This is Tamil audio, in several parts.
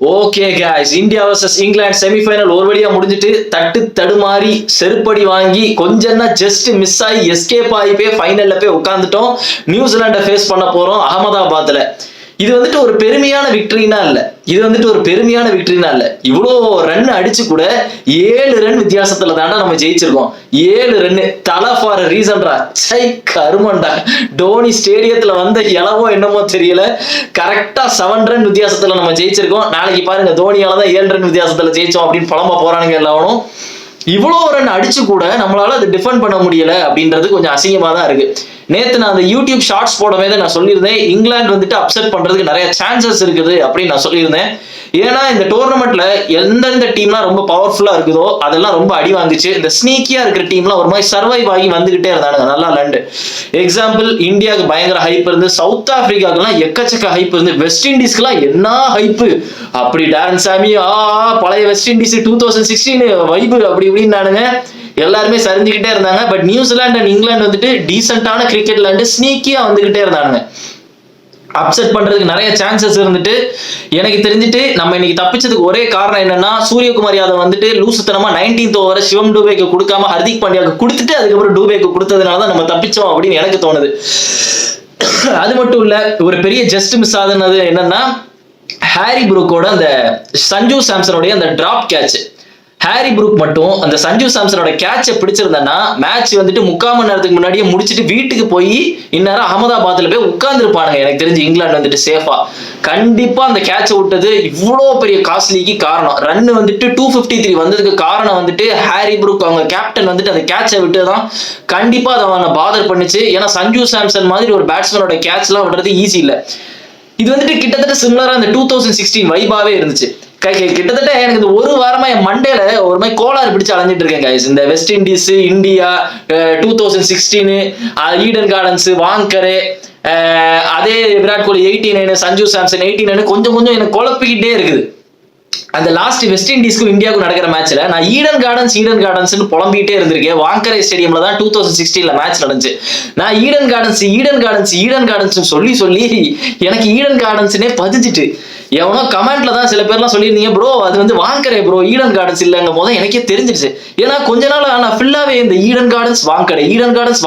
Okay guys, India vs England semi-final ஒரு வழியா முடிஞ்சிட்டு தட்டு தடுமாறி செருப்படி வாங்கி கொஞ்சம் ஜஸ்ட் மிஸ் ஆகி எஸ்கேப் ஆகி போய் ஃபைனல்ல போய் உட்காந்துட்டோம். நியூசிலாண்டை ஃபேஸ் பண்ண போறோம் அகமதாபாத்ல. இது வந்துட்டு ஒரு பெருமையான விக்டரினா இல்ல, இவ்வளோ ரன் அடிச்சு கூட 7 ரன் வித்தியாசத்துல தாண்டா நம்ம ஜெயிச்சிருக்கோம். 7 ரன் தலை ஃபார் ரீசன்டா. சை கருமண்டா, டோனி ஸ்டேடியத்துல வந்த இளவோ என்னமோ தெரியல, கரெக்டா 7 ரன் வித்தியாசத்துல நம்ம ஜெயிச்சிருக்கோம். நாளைக்கு பாருங்க தோனியாலதான் 7 ரன் வித்தியாசத்துல ஜெயிச்சோம் அப்படின்னு புலம்ப போறானுங்க எல்லாரும். இவ்வளோ ரன் அடிச்சு கூட நம்மளால அது டிஃபெண்ட் பண்ண முடியல அப்படின்றது கொஞ்சம் அசிங்கமா தான் இருக்கு. நேத்து நான் அந்த யூடியூப் ஷார்ட்ஸ் போடவே நான் சொல்லியிருந்தேன், இங்கிலாந்து வந்துட்டு அப்செட் பண்றதுக்கு நிறைய சான்சஸ் இருக்குது அப்படின்னு நான் சொல்லியிருந்தேன். ஏன்னா இந்த டோர்னமெண்ட்ல எந்தெந்த டீம்லாம் ரொம்ப பவர்ஃபுல்லா இருக்குதோ அதெல்லாம் ரொம்ப அடி வாங்குச்சு. இந்த ஸ்னீக்கியா இருக்கிற டீம்லாம் ஒரு மாதிரி சர்வைவ் ஆகி வந்துகிட்டே இருந்தானுங்க நல்லா லண்டு. எக்ஸாம்பிள், இந்தியாவுக்கு பயங்கர ஹைப் இருந்து, சவுத் ஆப்பிரிக்காவுக்குலாம் எக்கச்சக்க ஹைப் இருந்து, வெஸ்ட் இண்டீஸ்க்குலாம் என்ன ஹைப்பு. அப்படி டாரன் சாமி பழைய வெஸ்ட் இண்டீஸ் 2016 வைப்பு அப்படி இப்படின்னானுங்க, எல்லாருமே சரிஞ்சுக்கிட்டே இருந்தாங்க. பட் நியூசிலாந்து அண்ட் இங்கிலாந்து வந்துட்டு டீசென்டான கிரிக்கெட் விளையாண்டு ஸ்னீக்கியா வந்துகிட்டே இருந்தானுங்க. அப்செட் பண்றதுக்கு நிறைய சான்சஸ் இருந்துட்டு எனக்கு தெரிஞ்சுட்டு நம்ம இன்னைக்கு தப்பிச்சதுக்கு ஒரே காரணம் என்னன்னா, சூரியகுமார் யாதவ் வந்துட்டு லூசுத்தனமா 19th ஓவரை சிவம் டூபேக்கு கொடுக்காம ஹர்திக் பாண்டியாவுக்கு கொடுத்துட்டு அதுக்கப்புறம் டூபேக்கு கொடுத்ததுனாலதான் நம்ம தப்பிச்சோம் அப்படின்னு எனக்கு தோணுது. அது மட்டும் இல்ல, ஒரு பெரிய ஜஸ்ட் மிஸ் ஆகுதுன்னு என்னன்னா, ஹாரி புரூக்கோட அந்த சஞ்சு சாம்சனுடைய அந்த டிராப் கேட்ச். ஹாரி புரூக் மட்டும் அந்த சஞ்சு சாம்சனோட கேட்சை பிடிச்சிருந்தா மேட்ச் வந்துட்டு 3/4 மணி நேரத்துக்கு முன்னாடியே முடிச்சுட்டு வீட்டுக்கு போய் இந்நேரம் அகமதாபாத்ல போய் உட்கார்ந்துருப்பானுங்க. எனக்கு தெரிஞ்சு இங்கிலாந்து வந்துட்டு சேஃபா. கண்டிப்பா அந்த கேட்சை விட்டது இவ்வளோ பெரிய காஸ்ட்லிக்கு காரணம். ரன் வந்துட்டு 253 வந்ததுக்கு காரணம் வந்துட்டு ஹாரி புரூக், அவங்க கேப்டன் வந்துட்டு அந்த கேட்சை விட்டுதான் கண்டிப்பா அதை அவனை பாதர் பண்ணுச்சு. ஏன்னா சஞ்சு சாம்சன் மாதிரி ஒரு பேட்ஸ்மேனோட கேட்ச் எல்லாம் விடுறது ஈஸி இல்லை. இது வந்துட்டு கிட்டத்தட்ட சிமிலரா அந்த 2016 வைபாவே இருந்துச்சு. கிட்டத்தட்ட எனக்கு இந்த ஒரு வாரமா என் மண்டேல ஒரு மாதிரி கோளாறு பிடிச்சு அலைஞ்சிட்டு இருக்கேன் guys. இந்த West Indies, India 2016, Eden Gardens, Whangarei, அதே விராட் கோலி 89, சஞ்சு சாம்சன் 89 கொஞ்சம் கொஞ்சம் எனக்கு குழப்பிக்கிட்டே இருக்குது. அந்த லாஸ்ட் வெஸ்ட் இண்டீஸ்க்கும் இந்தியாவுக்கும் நடக்கிற மேட்ச்ல நான் ஈடன் கார்டன்ஸ் புலம்பிக்கிட்டே இருந்திருக்கேன். வாங்கரே ஸ்டேடியம்ல தான் 2016 மேட்ச் நடந்துச்சு. நான் ஈடன் கார்டன்ஸ் சொல்லி எனக்கு ஈடன் கார்டன்ஸ்னே பதிஞ்சிட்டு. எவனோ கமெண்ட்ல தான் சில பேர்லாம் சொல்லியிருந்தீங்க, ப்ரோ அது வந்து வாங்கரே ப்ரோ, ஈடன் கார்டன்ஸ் இல்லைங்க போது எனக்கே தெரிஞ்சிருச்சு. ஏன்னா கொஞ்ச நாள் நான் ஃபுல்லாவே இந்த ஈடன் கார்டன்ஸ்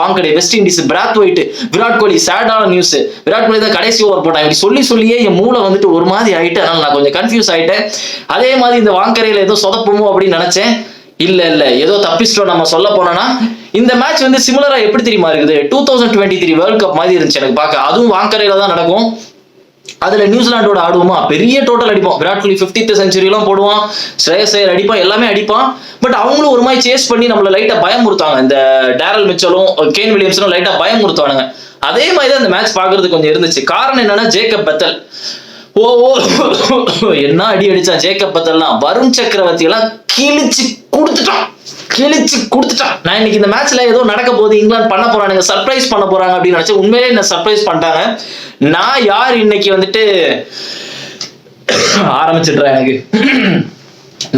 வாங்கடே வெஸ்ட் இண்டீஸ், பிராத் ஒயிட், விராட் கோலி சேடான நியூஸ், விராட் கோலி தான் கடைசி ஓவர் போட்டான், இப்படி சொல்லியே என் மூளை வந்துட்டு ஒரு மாதிரி ஆயிட்டு. அதனால நான் கொஞ்சம் கன்ஃபியூஸ் ஆயிட்டேன். அதே மாதிரி இந்த வாங்கரையில ஏதோ சொதப்புமோ அப்படின்னு நினைச்சேன். இல்ல ஏதோ தப்பிச்சிட்டோம் நம்ம சொல்ல போனோம்னா. இந்த மேட்ச் வந்து சிமிலரா எப்படி தெரியுமா இருக்குது, 2023 வேர்ல்ட் கப் மாதிரி இருந்துச்சு எனக்கு பார்க்க. அதுவும் வாங்கரையில தான் நடக்கும். அதுல நியூசிலாண்டோட ஆடுவோமா, பெரிய டோட்டல் அடிப்போம். விராட் கோலி 50th செஞ்சுரி எல்லாம் போடுவான், ஸ்ரேயஸ் ஐயர் அடிப்பான், எல்லாமே அடிப்பான். பட் அவங்களும் ஒரு மாதிரி சேஸ் பண்ணி நம்மள லைட்டா பயமுறுத்தாங்க. இந்த டேரல் மிச்சலும் கேன் வில்லியம்ஸும் லைட்டா பயமுறுத்தானுங்க. அதே மாதிரி தான் இந்த மேட்ச் பாக்குறது கொஞ்சம் இருந்துச்சு. காரணம் என்னன்னா, ஜேக்கப் பெத்தல் என்ன அடி அடிச்சான் ஜேக்கப் பெத்தல்லாம். வருண் சக்கரவர்த்தி எல்லாம் கிழிச்சு கொடுத்துட்டான். நான் இன்னைக்கு இந்த மேட்ச்ல ஏதோ நடக்க போகுது, இங்கிலாந்து பண்ண போறானுங்க, சர்ப்ரைஸ் பண்ண போறாங்க அப்படின்னு நினைச்சேன். உண்மையிலே என்ன சர்ப்ரைஸ் பண்ணிட்டாங்க. நான் யார் இன்னைக்கு வந்துட்டு ஆரம்பிச்சிடுறேன். எனக்கு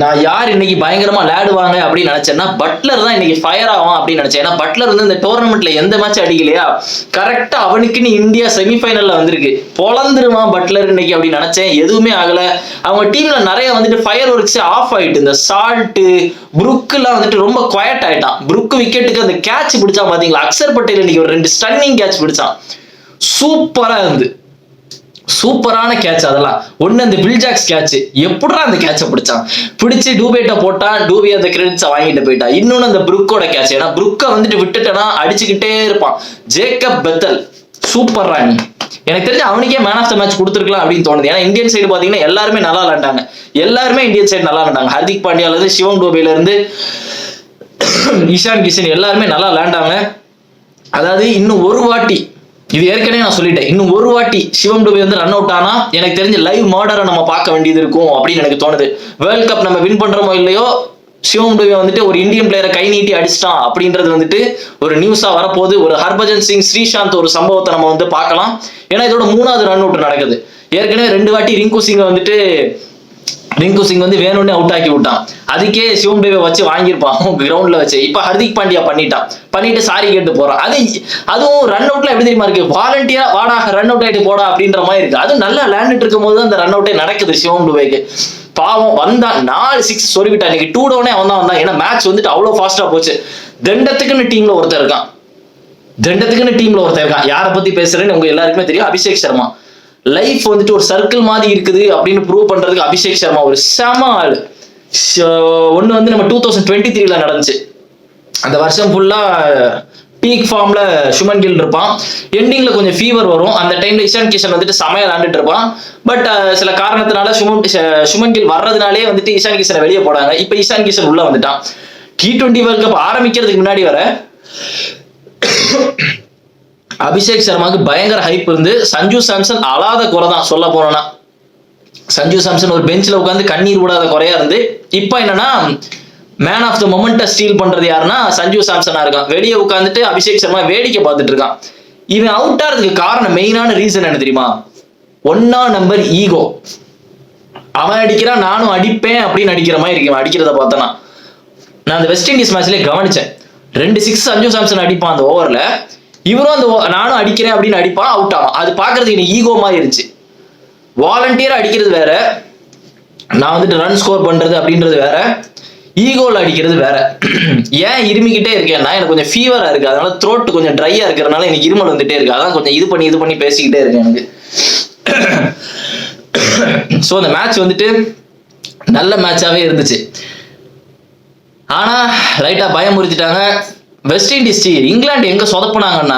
நான் யார் இன்னைக்கு பயங்கரமா விளையாடுவாங்க அப்படின்னு நினைச்சேன்னா, பட்லர் தான் இன்னைக்கு ஃபயர் ஆகும் அப்படின்னு நினைச்சேன். ஏன்னா பட்லர் வந்து இந்த டோர்னமெண்ட்ல எந்த மேட்ச் அடிக்கலையா, கரெக்டா அவனுக்குன்னு இந்தியா செமிஃபைனல்ல வந்திருக்கு, பொழந்துருவான் பட்லர் இன்னைக்கு அப்படின்னு நினைச்சேன். எதுவுமே ஆகல. அவங்க டீம்ல நிறைய வந்துட்டு ஃபயர் ஒர்க்ஸ் ஆஃப் ஆயிட்டு. இந்த சால்ட், புருக் எல்லாம் வந்துட்டு ரொம்ப குவாய்ட் ஆயிட்டான். புருக் விக்கெட்டுக்கு அந்த கேட்ச் பிடிச்சான் பாத்தீங்களா, அக்சர் பட்டேல் இன்னைக்கு ஒரு 2 ஸ்டன்னிங் கேட்ச் பிடிச்சான், சூப்பரா இருந்து, சூப்பரான கேட்ச். அதெல்லாம் ஒண்ணு அந்த பில்ஜாக்ஸ் கேட்ச், எப்படா அந்த கேட்சை பிடிச்சு டூபேட்ட போட்டா, டூபே அந்த கிரெடிட்ஸை வாங்கிட்டு போயிட்டா. இன்னொன்னு அந்த புருக்கோட கேட்ச், ஏன்னா புருக்கை வந்துட்டு விட்டுட்டேன்னா அடிச்சுக்கிட்டே இருப்பான். ஜேக்கப் பெத்தல் சூப்பர் ராணி. எனக்கு தெரிஞ்சு அவனுக்கே மேன் ஆஃப் த மேட்ச் கொடுத்துருக்கலாம் அப்படின்னு தோணுது. ஏன்னா இந்தியன் சைடு பாத்தீங்கன்னா எல்லாருமே நல்லா விளையாண்டாங்க. ஹர்திக் பாண்டியால இருந்து, சிவம் டூபேல இருந்து, இஷான் கிஷன் எல்லாருமே நல்லா விளையாண்டாங்க. அதாவது இன்னும் ஒரு வாட்டி, இது ஏற்கனவே நான் சொல்லிட்டேன், இன்னும் ஒரு வாட்டி சிவம் டூபே வந்து ரன் அவுட் ஆனா எனக்கு தெரிஞ்சு லைவ் மர்டரை நம்ம பார்க்க வேண்டியது இருக்கும் அப்படின்னு எனக்கு தோணுது. வேர்ல்ட் கப் நம்ம வின் பண்றோமோ இல்லையோ, சிவம் டூபே வந்துட்டு ஒரு இந்தியன் பிளேயரை கை நீட்டி அடிச்சிட்டான் அப்படின்றது வந்துட்டு ஒரு நியூஸா வரப்போகுது. ஒரு ஹர்பஜன் சிங், ஸ்ரீசாந்த் ஒரு சம்பவத்தை நம்ம வந்து பார்க்கலாம். ஏன்னா இதோட 3வது ரன் அவுட் நடக்குது. ஏற்கனவே 2 வாட்டி ரிங்கு சிங்கை வந்துட்டு ரிங்கு சிங் வந்து வேணும்னே அவுட் ஆக்கி விட்டான். அதுக்கே சிவம் டேவை வச்சு வாங்கியிருப்பான் கிரவுண்ட்ல வச்சு. இப்ப ஹர்திக் பாண்டியா பண்ணிட்டு சாரி கேட்டு போறான். அதுவும் ரன் அவுட்ல எப்படி தெரியுமா இருக்கு, வாலண்டியரா வாடா ரன் அவுட் ஆயிட்டு போடா அப்படின்ற மாதிரி இருக்கு. அது நல்லா விளையாண்டுட்டு இருக்கும் போது அந்த ரன் அவுட்டே நடக்குது சிவம் டேவைக்கு. பாவம் வந்தான் 4 6 சொருவிட்டான். இன்னைக்கு 2 டவுனே அவன் தான் வந்தான். ஏன்னா மேட்ச் வந்துட்டு அவ்வளவு ஃபாஸ்டா போச்சு. தண்டத்துக்குன்னு டீம்ல ஒருத்தர் இருக்கான். யாரை பத்தி பேசுறேன்னு உங்க எல்லாருக்குமே தெரியும், அபிஷேக் சர்மா. லைஃப் வந்துட்டு ஒரு சர்க்கிள் மாதிரி இருக்குது அப்படின்னு ப்ரூவ் பண்றதுக்கு அபிஷேக் சர்மா ஒரு செம ஆளு. ஒன்னு வந்து நம்ம 2023ல நடந்துச்சு. அந்த வருஷம் ஃபுல்லா பீக் ஃபார்ம்ல சுமன் கில் இருப்பான். எண்டிங்ல கொஞ்சம் ஃபீவர் வரும். அந்த டைம்ல இஷான் கிஷன் வந்துட்டு சமையல் விளையாண்டுட்டு இருப்பான். பட் சில காரணத்தினால சுமன் கில் வர்றதுனாலே வந்துட்டு இஷான் கிஷனை வெளியே போடாங்க. இப்ப இஷான் கிஷன் உள்ள வந்துட்டான். T20 வேர்ல்ட் கப் ஆரம்பிக்கிறதுக்கு முன்னாடி வர அபிஷேக் சர்மாக்கு பயங்கர ஹைப் இருந்து சஞ்சு சாம்சன் அழாத குறை தான் சொல்ல போனோம்னா. சஞ்சு சாம்சன் ஒரு பெஞ்சில் உட்காந்து கண்ணீர் விடாத குறையா இருந்து இப்ப என்னன்னா மேன் ஆஃப் த மொமெண்ட்டை ஸ்டீல் பண்றது யாருன்னா சஞ்சு சாம்சனா இருக்கான். வெளியே உட்காந்துட்டு அபிஷேக் சர்மா வேடிக்கை பார்த்துட்டு இருக்கான். இவன் அவுட் ஆறதுக்கு காரணம் மெயினான ரீசன் என்ன தெரியுமா? 1 நம்பர் ஈகோ. அவன் அடிக்கிறான் நானும் அடிப்பேன் அப்படின்னு அடிக்கிற மாதிரி இருக்கு அடிக்கிறத பார்த்தனா. நான் அந்த வெஸ்ட் இண்டீஸ் மேட்ச்லயே கவனிச்சேன். 2 6 சஞ்சு சாம்சன் அடிப்பான் அந்த ஓவர்ல. இவரும் அந்த நானும் அடிக்கிறேன் அப்படின்னு அடிப்பான், அவுட் ஆகும். அது பாக்குறதுக்கு எனக்கு ஈகோ மாதிரி இருந்துச்சு. வாலண்டியரா அடிக்கிறது வேற, நான் வந்துட்டு ரன் ஸ்கோர் பண்றது அப்படின்றது வேற, ஈகோல அடிக்கிறது வேற. ஏன் இருமிக்கிட்டே இருக்கேன்னா எனக்கு கொஞ்சம் ஃபீவரா இருக்கு, அதனால த்ரோட் கொஞ்சம் ட்ரையா இருக்கிறதுனால எனக்கு இருமல் வந்துட்டே இருக்கு. அதான் கொஞ்சம் இது பண்ணி பேசிக்கிட்டே இருக்கேன் எனக்கு. ஸோ அந்த மேட்ச் வந்துட்டு நல்ல மேட்சாவே இருந்துச்சு. ஆனா லைட்டா பயமுறுத்திட்டாங்க வெஸ்ட் இண்டீஸ். இங்கிலாந்து எங்க சொதப்புனாங்கன்னா,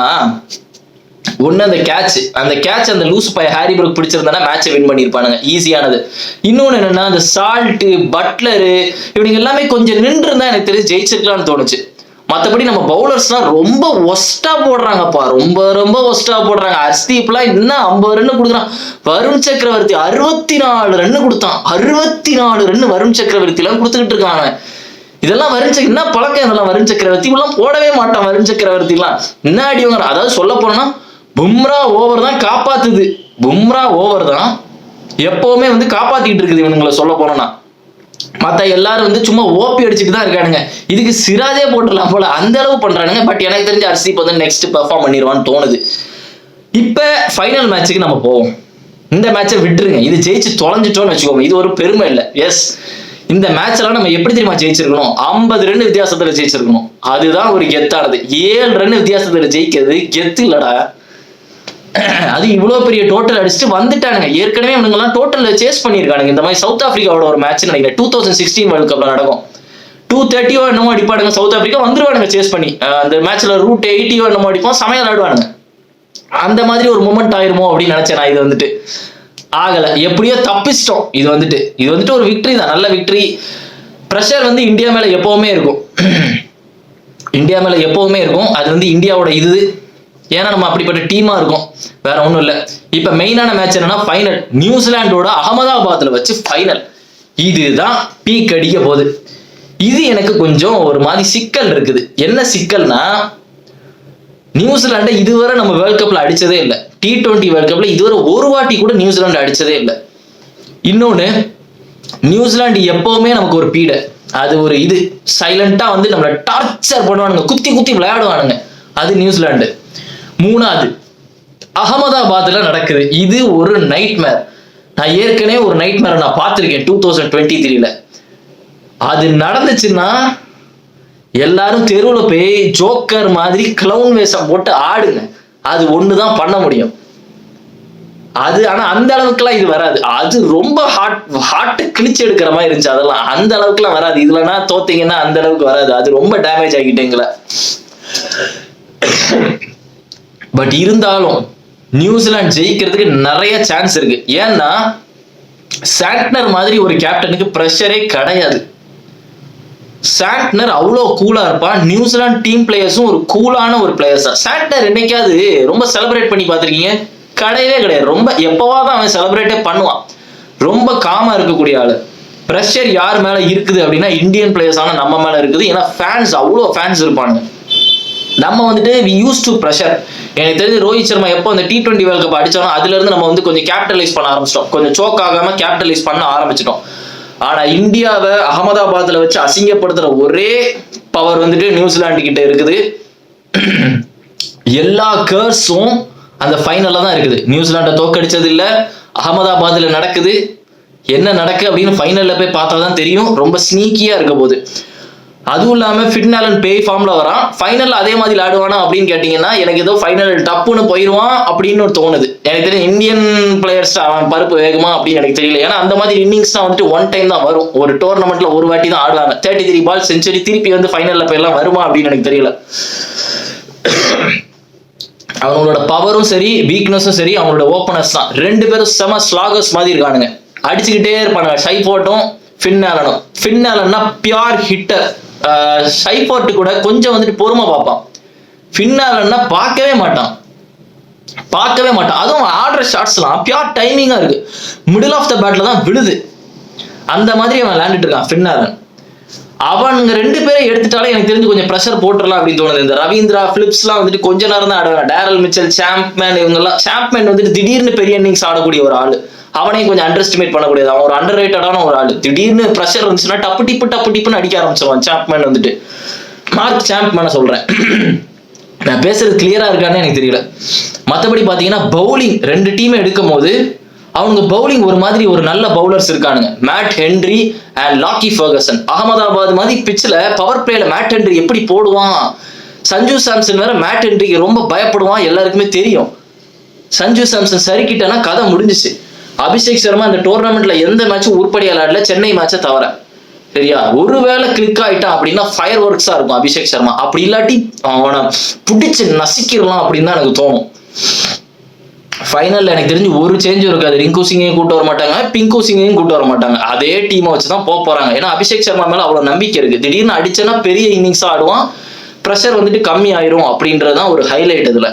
ஒன்னு அந்த கேட்ச் அந்த லூஸ் பைய ஹாரி ப்ரூக் பிடிச்சிருந்தா மேட்சை வின் பண்ணிருப்பானுங்க, ஈஸியானது. இன்னொன்னு என்னன்னா அந்த சால்ட் பட்லரு இவனுங்க எல்லாமே கொஞ்சம் நின்று இருந்தா எனக்கு தெரிஞ்சு ஜெயிச்சிருக்கலாம்னு தோணுச்சு. மற்றபடி நம்ம பவுலர்ஸ்லாம் ரொம்ப ஒஸ்டா போடுறாங்கப்பா, ரொம்ப ஒஸ்டா போடுறாங்க. ஹர்ஷ்தீப்லாம் இன்னும் 50 ரன் கொடுக்குறான். வருண் சக்கரவர்த்தி 64 ரன் கொடுத்தான். 64 ரன் வருண் சக்கரவர்த்தி எல்லாம் கொடுத்துக்கிட்டு இருக்காங்க. இதெல்லாம் என்ன பழக்கம் இதெல்லாம்? வருண் சக்கரவர்த்தி எல்லாம் போடவே மாட்டான். வருண் சக்கரவர்த்தி எல்லாம் என்ன அடிவாங்க. அதாவது சொல்ல போனா பும்ரா ஓவர் தான் காப்பாத்துது. பும்ரா ஓவர் தான் எப்பவுமே வந்து காப்பாத்திட்டு இருக்குது இவனுங்களை சொல்ல போனா. மத்த எல்லாரும் வந்து சும்மா ஓபி அடிச்சுட்டு தான் இருக்கானுங்க. இதுக்கு சிராஜே போட்டுடலாம் போல அந்த அளவு பண்றானுங்க. பட் எனக்கு தெரிஞ்ச ஹர்ஷ்தீப் வந்து நெக்ஸ்ட் பெர்ஃபார்ம் பண்ணிடுவான்னு தோணுது. இப்ப ஃபைனல் மேட்சுக்கு நம்ம போவோம். இந்த மேட்சை விட்டுருங்க, இது ஜெயிச்சு தொலைஞ்சிட்டோம்னு வச்சுக்கோங்க, இது ஒரு பெருமை இல்லை. எஸ், இந்த மேட்ச்லாம் நம்ம எப்படி தெரியுமா ஜெயிச்சிருக்கணும்? 50 ரன் வித்தியாசத்துல ஜெயிச்சிருக்கணும். அதுதான் ஒரு கெத்தானது. 7 ரன் வித்தியாசத்துல ஜெயிக்கிறது கெத்து இல்லடா. அது இவ்வளவு பெரிய டோட்டல் அடிச்சுட்டு வந்துட்டானுங்க. ஏற்கனவே இவனுங்கெல்லாம் டோட்டல்ல சேஸ் பண்ணியிருக்கானுங்க. இந்த மாதிரி சவுத் ஆப்பிரிக்காவோட ஒரு மேட்ச் நினைக்கிறேன் 2016 வேர்ல்ட் கப்ல நடக்கும். 230 என்னமோ அடிப்பாடுங்க சவுத் ஆப்பிரிக்கா, வந்துருவானுங்க சேஸ் பண்ணி. அந்த மேட்ச்ல ரூட் 80 என்னமோ அடிப்போம், சமையல் ஆடுவானுங்க. அந்த மாதிரி ஒரு மூமெண்ட் ஆயிருமோ அப்படின்னு நினைச்சேன் நான். இது வந்துட்டு ஆகல, எப்படியோ தப்பிச்சிட்டோம். இது வந்துட்டு ஒரு விக்டரி தான், நல்ல விக்டரி. பிரஷர் வந்து இந்தியா மேல எப்பவுமே இருக்கும். அது வந்து இந்தியாவோட இது. ஏன்னா நம்ம அப்படிப்பட்ட டீமா இருக்கும், வேற ஒண்ணும் இல்லை. இப்ப மெயினான மேட்ச் என்னன்னா ஃபைனல். நியூசிலாண்டோட அகமதாபாத்ல வச்சு ஃபைனல். இதுதான் பீக் அடிக்க போகுது. இது எனக்கு கொஞ்சம் ஒரு மாதிரி சிக்கல் இருக்குது. என்ன சிக்கல்னா, நியூசிலாண்டை இதுவரை நம்ம வேர்ல்ட் கப்ல அடிச்சதே இல்லை. T20 வேர்ல்ட் கப்ல இதுவரை ஒரு வாட்டி கூட நியூசிலாந்து அடிச்சதே இல்லை. இன்னொன்னு, நியூசிலாந்து எப்பவுமே நமக்கு ஒரு பீடை. அது ஒரு இது சைலண்டா வந்து நம்மளை டார்ச்சர் பண்ணுவானுங்க, குத்தி விளையாடுவானுங்க. அது நியூசிலாந்து. 3வது அகமதாபாத்ல நடக்குது. இது ஒரு நைட்மேர். நான் ஏற்கனவே ஒரு நைட்மேரை நான் பார்த்திருக்கேன் 2023ல. அது நடந்துச்சுன்னா எல்லாரும் தெருவுல போய் ஜோக்கர் மாதிரி கிளவுன் வேஷம் போட்டு ஆடுங்க. அது ஒண்ணுதான் பண்ண முடியும். அது ஆனா அந்த அளவுக்குலாம் இது வராது. அது ரொம்ப ஹார்ட் கிழிச்சு எடுக்கிற மாதிரி இருந்துச்சு. அதெல்லாம் அந்த அளவுக்குலாம் வராது. இதுலனா தோத்தீங்கன்னா அந்த அளவுக்கு வராது. அது ரொம்ப டேமேஜ் ஆகிட்டேங்கள. பட் இருந்தாலும் நியூசிலாந்து ஜெயிக்கிறதுக்கு நிறைய சான்ஸ் இருக்கு. ஏன்னா சாண்ட்னர் மாதிரி ஒரு கேப்டனுக்கு பிரஷரே கிடையாது. சாண்ட்னர் அவ்வளோ கூலா இருப்பான். நியூசிலாந்து டீம் பிளேயர்ஸும் ஒரு கூலான ஒரு பிளேயர்ஸ் தான். சாண்ட்னர் என்னைக்காவது ரொம்ப செலிப்ரேட் பண்ணி பார்த்துருக்கீங்க? கிடையவே கிடையாது. ரொம்ப எப்பவாதான் அவன் செலிப்ரேட்டே பண்ணுவான். ரொம்ப காமா இருக்கக்கூடிய ஆளு. ப்ரெஷர் யார் மேல இருக்குது அப்படின்னா இந்தியன் பிளேயர்ஸான நம்ம மேல இருக்குது. ஏன்னா ஃபேன்ஸ் அவ்வளோ ஃபேன்ஸ் இருப்பானுங்க. நம்ம வந்துட்டு வி யூஸ் டு ப்ரெஷர். எனக்கு தெரிஞ்சு ரோஹித் சர்மா எப்போ அந்த T20 வேர்ல்ட் கப் அடிச்சாலும் அதுல இருந்து நம்ம வந்து கொஞ்சம் கேபிட்டலைஸ் பண்ண ஆரம்பிச்சிட்டோம். கொஞ்சம் சோக் ஆகாம கேபிட்டலைஸ் பண்ண ஆரம்பிச்சிட்டோம். ஆனா இந்தியாவை அகமதாபாத்ல வச்சு அசிங்கப்படுத்துற ஒரே பவர் வந்துட்டு நியூசிலாந்து கிட்ட இருக்குது. எல்லா கர்ஸும் அந்த ஃபைனல்ல தான் இருக்குது. நியூசிலாண்டை தோக்கடிச்சது இல்ல, அகமதாபாத்ல நடக்குது. என்ன நடக்கு அப்படின்னு ஃபைனல்ல போய் பார்த்தா தான் தெரியும். ரொம்ப ஸ்னீக்கியா இருக்க போகுது. அதுவும் இல்லாம ஃபின் ஆலன் பேய் ஃபார்ம்ல வரான். ஃபைனல்ல அதே மாதிரி ஆடுவானா அப்படின்னு கேட்டீங்கன்னா எனக்கு ஏதோ ஃபைனல் டப்புன்னு போயிடுவான் அப்படின்னு தோணுது. எனக்கு தெரியும் இந்தியன் பிளேயர்ஸ் அவன் பருப்பு வேகுமா அப்படின்னு எனக்கு தெரியல. ஏன்னா அந்த மாதிரி இன்னிங்ஸ் தான் வந்துட்டு ஒன் டைம் தான் வரும். ஒரு டோர்னமெண்ட்ல ஒரு வாட்டி தான் ஆடுவாங்க. 33 பால் செஞ்சுரி திருப்பி வந்து ஃபைனல்ல போயெல்லாம் வருமா அப்படின்னு எனக்கு தெரியல. அவங்களோட பவரும் சரி வீக்னஸும் சரி அவங்களோட ஓப்பனர்ஸ் தான். 2 பேரும் செம ஸ்லாகர்ஸ் மாதிரி இருக்கானுங்க. அடிச்சுக்கிட்டே இருப்பானுங்க. ஷைஃபோர்ட்டும் ஃபின் ஆலனும். ஃபின் ஆலன்னா பியூர் ஹிட்டர். ஷைஃபோர்ட் கூட கொஞ்சம் வந்துட்டு பொறுமை பார்ப்பான். ஃபின் ஆலன்னா பார்க்கவே மாட்டான். அதுவும் ஆடுற ஷாட்ஸ்லாம் பியூர் டைமிங்கா இருக்கு. மிடில் ஆஃப் த பேட்ல தான் விழுது. அந்த மாதிரி அவன் விளையாண்டுட்டு இருக்கான் ஃபின் ஆலன். அவங்க 2 பேரை எடுத்துட்டாலே எனக்கு தெரிஞ்சு கொஞ்சம் ப்ரெஷர் போட்டுடலாம் அப்படின்னு தோணுது. இந்த ரவீந்திரா பிலிப்ஸ்லாம் வந்துட்டு கொஞ்ச நேரம் தான் ஆடுவாங்க. டேரல் மிச்சல், சாம்ப்மேன், இவங்கெல்லாம். சாம்ப்மேன் வந்துட்டு திடீர்னு பெரிய இன்னிங்ஸ் ஆடக்கூடிய ஒரு ஆளு. அவனையும் கொஞ்சம் அண்டர் எஸ்டிமேட் பண்ணக்கூடியது. அவன் ஒரு அண்டர் ரேட்டடான ஒரு ஆளு. திடீர்னு ப்ரெஷர் இருந்துச்சுன்னா டப்பு டிப்புன்னு அடிக்க ஆரம்பிச்சிருவான் சாம்ப்மேன் வந்துட்டு. மார்க் சாம்ப்மேனை சொல்றேன். நான் பேசுறது கிளியரா இருக்கான்னு எனக்கு தெரியல. மற்றபடி பாத்தீங்கன்னா பவுலிங் 2 டீம் எடுக்கும் போது அவங்க பவுலிங் ஒரு மாதிரி ஒரு நல்ல பவுலர்ஸ் இருக்கானுங்க. Mat Henry and லாக்கி Ferguson. Ahmedabad மாதிரி பிச்சில் பவர் பிளேல மேட் ஹென்ரி எப்படி போடுவான். சஞ்சு சாம்சன் வேற மேட் ஹென்ரிக்கு ரொம்ப பயப்படுவான், எல்லாருக்குமே தெரியும். சஞ்சு சாம்சன் சரிக்கிட்டனா கதை முடிஞ்சிச்சு. அபிஷேக் சர்மா இந்த டோர்னமெண்ட்ல எந்த மேட்சும் உருப்படியா விளையாடல, சென்னை மேட்சை தவிர. சரியா, ஒருவேளை கிளிக் ஆயிட்டான் அப்படின்னா ஃபயர் ஒர்க்ஸா இருக்கும் அபிஷேக் சர்மா. அப்படி இல்லாட்டி அவனை பிடிச்சு நசிக்கிடலாம் அப்படின்னு தான் எனக்கு தோணும். ஃபைனல்ல எனக்கு தெரிஞ்சு ஒரு சேஞ்சும் இருக்காது. ரிங்கு சிங்கையும் கூட்டு வர மாட்டாங்க, பிங்கு சிங்கையும் கூட்டு வர மாட்டாங்க. அதே டீமை வச்சுதான் போறாங்க. ஏன்னா அபிஷேக் சர்மா மேல அவ்வளவு நம்பிக்கை இருக்கு. திடீர்னு அடிச்சனா பெரிய இன்னிங்ஸா ஆடுவான், ப்ரெஷர் வந்துட்டு கம்மி ஆயிரும் அப்படின்றதான் ஒரு ஹைலைட். இதுல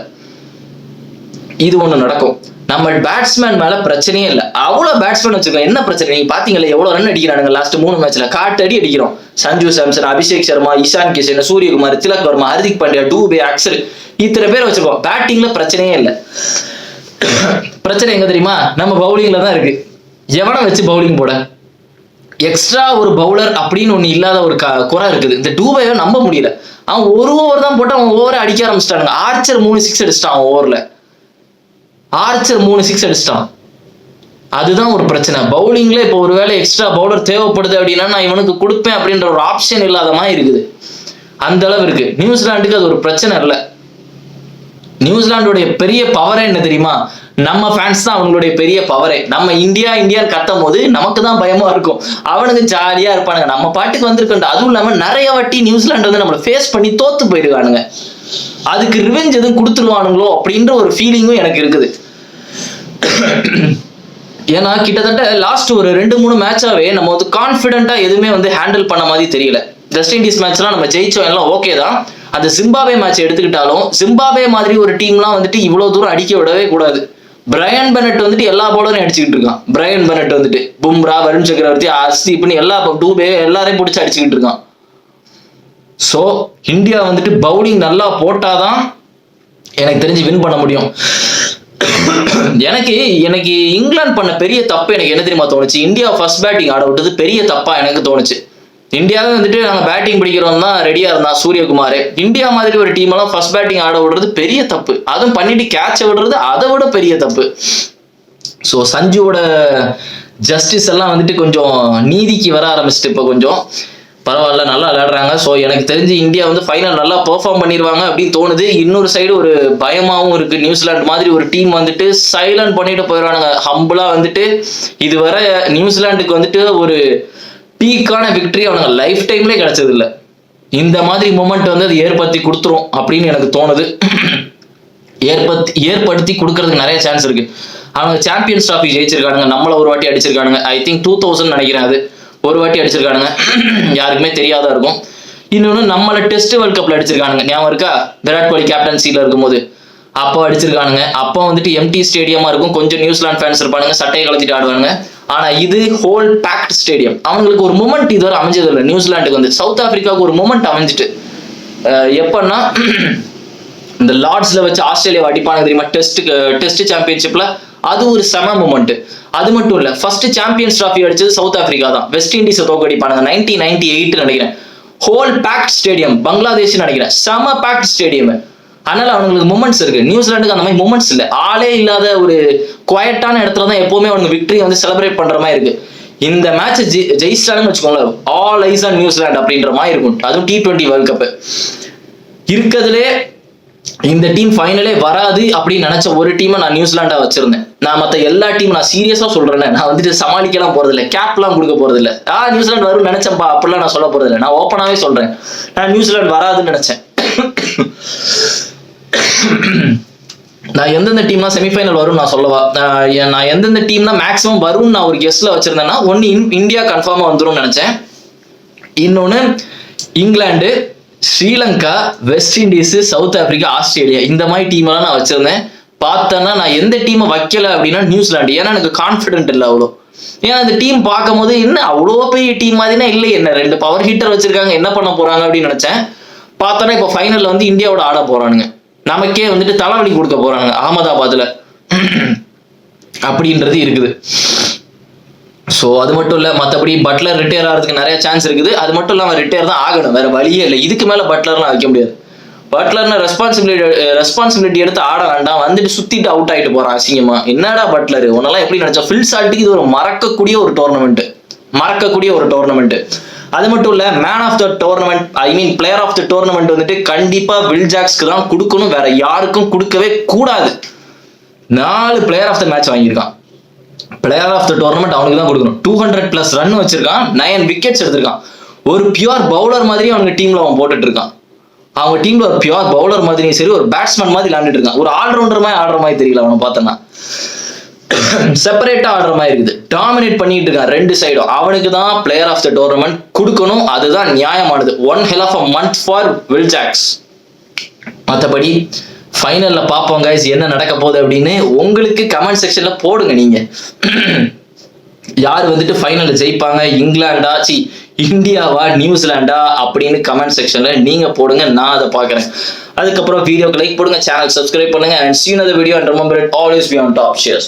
இது ஒண்ணு நடக்கும். நம்ம பேட்ஸ்மேன் மேல பிரச்சனையே இல்லை. அவ்வளவு பேட்ஸ்மேன் வச்சிருக்கோம். என்ன பிரச்சனை நீங்க பாத்தீங்களா, எவ்வளவு ரன் அடிக்கிறானுங்க லாஸ்ட் 3 மேட்ச்ல. காட்டடி அடிக்கிறோம். சஞ்சு சாம்சன், அபிஷேக் சர்மா, இஷான் கிஷன், சூரியகுமார், திலக் வர்மா, ஹர்திக் பாண்டியா, டூபே, அக்சல், இத்தனை பேர் வச்சிருக்கோம். பேட்டிங்ல பிரச்சனையே இல்லை. பிரச்சனை எங்க தெரியுமா, நம்ம பவுலிங்ல தான் இருக்கு. எவனை வச்சு பவுலிங் போட, எக்ஸ்ட்ரா ஒரு பவுலர் அப்படின்னு ஒண்ணு இல்லாத ஒரு குறை இருக்குது. இந்த டூபேவை நம்ப முடியல. அவன் ஒரு ஓவர் தான் போட்டு அவன் ஓவரை அடிக்க ஆரம்பிச்சிட்டானுங்க. ஆர்ச்சர் 3 6 அடிச்சிட்டான். அவன் ஓவர்ல ஆர்ச்சர் 3 6 அடிச்சிட்டான். அதுதான் ஒரு பிரச்சனை. பவுலிங்ல இப்போ ஒருவேளை எக்ஸ்ட்ரா பவுலர் தேவைப்படுது அப்படின்னா நான் இவனுக்கு கொடுப்பேன் அப்படின்ற ஒரு ஆப்ஷன் இல்லாத மாதிரி இருக்குது. அந்த அளவு இருக்கு. நியூசிலாந்துக்கு அது ஒரு பிரச்சனை இல்லை. நியூசிலாந்துடைய பெரிய பவரே என்ன தெரியுமா, நம்ம ஃபேன்ஸ் தான் அவங்களுடைய பெரிய பவரே. நம்ம இந்தியான்னு கத்தும் போது நமக்கு தான் பயமா இருக்கும். அவனுக்கு ஜாலியா இருப்பானுங்க, நம்ம பாட்டுக்கு வந்திருக்கோம். அதுவும் இல்லாம நிறைய வாட்டி நியூசிலாந்து வந்து நம்மளை ஃபேஸ் பண்ணி தோத்து போயிருக்கானுங்க. அதுக்கு ரிவெஞ்ச் எதுவும் கொடுத்துருவானுங்களோ அப்படின்ற ஒரு ஃபீலிங்கும் எனக்கு இருக்குது. ஏன்னா கிட்டத்தட்ட லாஸ்ட் ஒரு 2-3 மேட்சாவே நம்ம வந்து கான்ஃபிடென்ட்டா எதுவுமே வந்து ஹேண்டில் பண்ண மாதிரி தெரியல. வெஸ்ட் இண்டீஸ் மேட்ச்லாம் நம்ம ஜெயிச்சோம், எல்லாம் ஓகே தான். அந்த ஜிம்பாப்வே மேட்ச் எடுத்துக்கிட்டாலும் ஜிம்பாப்வே மாதிரி ஒரு டீம்லாம் வந்துட்டு இவ்வளவு தூரம் அடிக்க விடவே கூடாது. பிரையன் பெனட் வந்துட்டு எல்லா பவுலரையும் அடிச்சுக்கிட்டு இருக்கான். பிரையன் பெனட் வந்துட்டு பும்ரா, வருண் சக்கரவர்த்தி, ஹர்ஷ்தீப்னு எல்லா டூபே எல்லாரையும் பிடிச்சி அடிச்சுக்கிட்டு இருக்கான். ஸோ இந்தியா வந்துட்டு பவுலிங் நல்லா போட்டாதான் எனக்கு தெரிஞ்சு வின் பண்ண முடியும். எனக்கு இங்கிலாந்து பண்ண பெரிய தப்பு எனக்கு என்ன தெரியுமா தோணுச்சு, இந்தியா ஃபர்ஸ்ட் பேட்டிங் ஆட விட்டது பெரிய தப்பா எனக்கு தோணுச்சு. இந்தியாவே வந்துட்டு நாங்கள் பேட்டிங் பிடிக்கிறோம் தான் ரெடியா இருந்தான் சூரியகுமார். இந்தியா மாதிரி ஒரு டீம் எல்லாம் ஃபர்ஸ்ட் பேட்டிங் ஆட விடுறது பெரிய தப்பு. அதுவும் பண்ணிட்டு கேட்ச விடுறது அதை விட பெரிய தப்பு. ஸோ சஞ்சுவோட ஜஸ்டிஸ் எல்லாம் வந்துட்டு கொஞ்சம் நீதிக்கு வர ஆரம்பிச்சுட்டு இப்போ கொஞ்சம் பரவாயில்ல, நல்லா விளையாடுறாங்க. ஸோ எனக்கு தெரிஞ்சு இந்தியா வந்து ஃபைனல் நல்லா பெர்ஃபார்ம் பண்ணிடுவாங்க அப்படின்னு தோணுது. இன்னொரு சைடு ஒரு பயமாகவும் இருக்கு. நியூசிலாந்து மாதிரி ஒரு டீம் வந்துட்டு சைலண்ட் பண்ணிட்டு போயிடுவானுங்க. ஹம்பிளா வந்துட்டு இதுவரை நியூசிலாந்துக்கு வந்துட்டு ஒரு பீக்கான விக்டரி அவனுங்க லைஃப் டைம்லேயே கிடைச்சது இல்லை. இந்த மாதிரி மூமெண்ட் வந்து அது ஏற்படுத்தி கொடுத்துரும் அப்படின்னு எனக்கு தோணுது. ஏற்படுத்தி கொடுக்கறதுக்கு நிறைய சான்ஸ் இருக்கு. அவங்க சாம்பியன்ஸ் டிராஃபி ஜெயிச்சிருக்கானுங்க, நம்மள ஒரு வாட்டி அடிச்சிருக்கானுங்க. ஐ திங்க் 2000 நினைக்கிறேன், அது ஒரு வாட்டி அடிச்சிருக்கானுங்க, யாருக்குமே தெரியாதா இருக்கும். இன்னொன்று நம்மள டெஸ்ட் வேர்ல்ட் கப்ல அடிச்சிருக்கானுங்க, ஞாபகம் இருக்கா, விராட் கோலி கேப்டன்சில இருக்கும்போது அப்போ அடிச்சிருக்கானுங்க. அப்போ வந்துட்டு எம்டி ஸ்டேடியமா இருக்கும், கொஞ்சம் நியூசிலாந்து ஃபேன்ஸ் இருப்பானுங்க, சட்டையை கலத்திட்டு ஆடுவாங்க. ஆனா இது ஹோல் பேக்ட் ஸ்டேடியம். அவங்களுக்கு ஒரு மூமெண்ட் இதுவரை அமைஞ்சது இல்லை. நியூசிலாந்துக்கு வந்து சவுத் ஆப்பிரிக்காவுக்கு ஒரு மூமெண்ட் அமைஞ்சிட்டு எப்பன்னா இந்த லார்ட்ஸ்ல வச்சு ஆஸ்திரேலியாவை அடிப்பாங்க தெரியுமா, டெஸ்ட் சாம்பியன்ஷிப்ல அது ஒரு செம மூமெண்ட். அது மட்டும் இல்ல, ஃபர்ஸ்ட் சாம்பியன்ஸ் டிராஃபி அடிச்சது சவுத் ஆப்பிரிக்கா தான். வெஸ்ட் இண்டீஸ் தோக்கடிப்பானுங்க 1998 நினைக்கிறேன். ஹோல் பேக்ட் ஸ்டேடியம், பங்களாதேஷ் நினைக்கிறேன், செம பேக்ட் ஸ்டேடியம். அதனால அவங்களுக்கு மூமெண்ட்ஸ் இருக்கு. நியூசிலாந்துக்கு அந்த மாதிரி மூமெண்ட்ஸ் இல்லை. ஆளே இல்லாத ஒரு குவாய்ட்டான இடத்துல தான் எப்பவுமே அவங்க விக்டரி வந்து செலிப்ரேட் பண்ற மாதிரி இருக்கு. இந்த மேட்ச் ஜெயிச்சிட்டாங்கன்னு வச்சுக்கோங்களேன், ஆல் ஐஸ் ஆன் நியூசிலாந்து அப்படின்ற மாதிரி இருக்கும். அதுவும் T20 வேர்ல்ட் கப் இருக்கிறதுலே இந்த டீம் ஃபைனலே வராது அப்படின்னு நினைச்ச ஒரு டீமை நான் நியூசிலாண்டா வச்சிருந்தேன். நான் மற்ற எல்லா டீம் நான் சீரியஸா சொல்றேன், நான் வந்துட்டு சமாளிக்கலாம் போறது இல்லை, கேப்லாம் கொடுக்க போறது இல்லை. நியூசிலாந்து வரும்னு நினைச்சேன்ப்பா அப்படிலாம் நான் சொல்ல போறது இல்லை. நான் ஓப்பனாவே சொல்றேன், நான் நியூசிலாந்து வராதுன்னு நினைச்சேன். நான் எந்தெந்த டீம்னா செமிஃபைனல் வரும்னு நான் சொல்லவா, நான் எந்தெந்த டீம்னா மேக்ஸிமம் வரும்னு நான் ஒரு கெஸ்ட்ல வச்சிருந்தேன்னா, ஒன்னு இந்தியா கன்ஃபார்மா வந்துடும் நினைச்சேன். இன்னொன்னு England, Sri Lanka, west Indies, south Africa, Australia, இந்த மாதிரி டீம் எல்லாம் நான் வச்சிருந்தேன். பார்த்தேன்னா நான் எந்த டீமை வைக்கல அப்படின்னா நியூசிலாந்து. ஏன்னா எனக்கு கான்ஃபிடென்ட் இல்லை அவ்வளோ. ஏன்னா அந்த டீம் பார்க்கும் போது என்ன அவ்வளோ பெரிய டீம் மாதிரினா இல்லை, என்ன 2 பவர் ஹிட்டர் வச்சிருக்காங்க, என்ன பண்ண போறாங்க அப்படின்னு நினைச்சேன். பார்த்தோன்னா இப்போ ஃபைனல்ல வந்து இந்தியாவோட ஆட போறானுங்க, நமக்கே வந்துட்டு தலைவலி கொடுக்க போறாங்க அகமதாபாத்ல அப்படின்றது இருக்குது. ஸோ அது மட்டும் இல்லை, மற்றபடி பட்லர் ரிட்டையர் ஆகிறதுக்கு நிறைய சான்ஸ் இருக்குது. அது மட்டும் இல்லாமல் ரிட்டையர் தான் ஆகணும், வேற வழியே இல்லை. இதுக்கு மேலே பட்லர்லாம் வைக்க முடியாது. பட்லர்னா ரெஸ்பான்சிபிலிட்டி எடுத்து ஆட வேண்டாம், வந்துட்டு சுத்திட்டு அவுட் ஆகிட்டு போறான் அசிங்கமா. என்னடா பட்லர் உன்னெல்லாம் எப்படி நினைச்சா? ஃபில் சால்ட்டுக்கு இது ஒரு மறக்கக்கூடிய ஒரு டோர்னமெண்ட். அது மட்டும் இல்ல, man of the tournament, I mean player of the tournament வந்துட்டு கண்டிப்பா வில் ஜாக்ஸ்க்கு தான் கொடுக்கணும், வேற யாருக்கும் கொடுக்கவே கூடாது. 4 பிளேயர் ஆஃப் த மேட்ச் வாங்கியிருக்கான். பிளேயர் ஆஃப் த டோர்னமெண்ட் அவனுக்கு தான் கொடுக்கணும். 200+ ரன் வச்சிருக்கான், 9 விக்கெட்ஸ் எடுத்திருக்கான். ஒரு பியூர் பவுலர் மாதிரி அவனுக்கு டீம்ல அவன் போட்டுட்டு இருக்கான். அவங்க டீம்ல ஒரு பியூர் பவுலர் மாதிரியும் சரி, ஒரு பேட்ஸ்மேன் மாதிரி விளையாண்டுட்டு இருக்கான். ஒரு ஆல்ரவுண்டர் மாதிரி ஆடுற மாதிரி தெரியல அவனை பார்த்தோன்னா. செப்பரேட்டா ஆடுற மாதிரி இருக்குது, டாமினேட் பண்ணிட்டு இருக்கான் 2 சைடும். அவனுக்கு தான் பிளேயர் ஆஃப் த டோர்னமெண்ட் கொடுக்கணும், அதுதான் நியாயமானது. 1 hell of a month for Will Jacks. மற்றபடி ஃபைனல்ல பார்ப்போம் கைஸ், என்ன நடக்க போகுது அப்படின்னு உங்களுக்கு கமெண்ட் செக்ஷன்ல போடுங்க. நீங்க யார் வந்துட்டு ஃபைனல்ல ஜெயிப்பாங்க, இந்தியாவா நியூசிலாண்டா அப்படின்னு கமெண்ட் செக்ஷன்ல நீங்க போடுங்க, நான் அதை பார்க்குறேன். அதுக்கப்புறம் வீடியோக்கு லைக் போடுங்க, சேனல் சப்ஸ்கிரைப் பண்ணுங்க, and see you in the video and remember it, always be on top. Cheers.